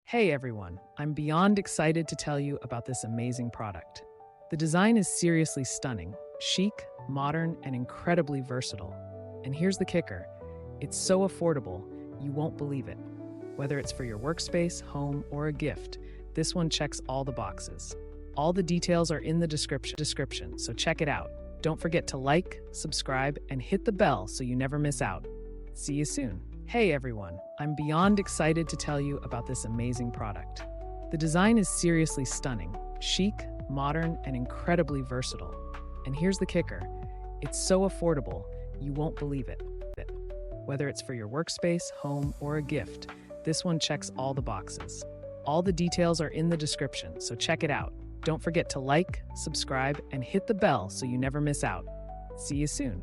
Hey everyone, I'm beyond excited to tell you about this amazing product. The design is seriously stunning, chic, modern, and incredibly versatile. And here's the kicker, it's so affordable, you won't believe it. Whether it's for your workspace, home, or a gift, this one checks all the boxes. All the details are in the description, so check it out. Don't forget to like, subscribe, and hit the bell so you never miss out. See you soon. Hey everyone, I'm beyond excited to tell you about this amazing product. The design is seriously stunning, chic, modern, and incredibly versatile. And here's the kicker, it's so affordable, you won't believe it. Whether it's for your workspace, home, or a gift, this one checks all the boxes. All the details are in the description, so check it out. Don't forget to like, subscribe, and hit the bell so you never miss out. See you soon.